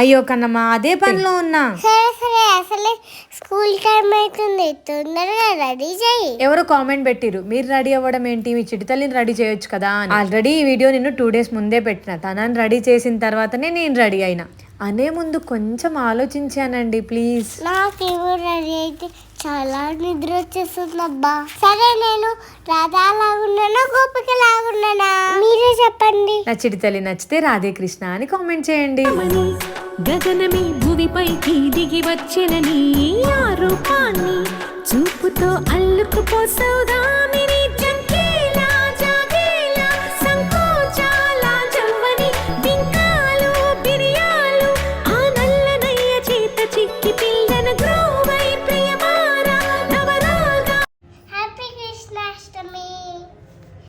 అయ్యో కన్నమ్మా అదే పనిలో ఉన్నా. సరే సరే, అసలే స్కూల్ టైం అవుతుంది, తొందరగా రెడీ చేయి. ఎవరో కామెంట్ పెట్టిరు, మీరు రెడీ అవ్వడం ఏంటి, మీ చిట్టి తల్లిని రెడీ చేయొచ్చు కదా అని. ఆల్రెడీ ఈ వీడియో నిన్ను 2 days ముందే పెట్టిన. తనని రెడీ చేసిన తర్వాతనే నేను రెడీ అయినా. అనే ముందు కొంచెం ఆలోచించానండి ప్లీజ్. నాకేమో రెడీ అయితే చాలా నిద్ర వచ్చేస్తుందబ్బా. సరే, నేను రాధా లాగున్నానా గోపిక లాగున్నానా మీరే చెప్పండి. నా చిట్టి తల్లి నచ్చితే రాధే కృష్ణ అని కామెంట్ చేయండి. గగనమే భూమిపైకి దిగి వచ్చిన నీ ఆ రూపాన్ని చూపుతో అల్లుకుపోసవుగా.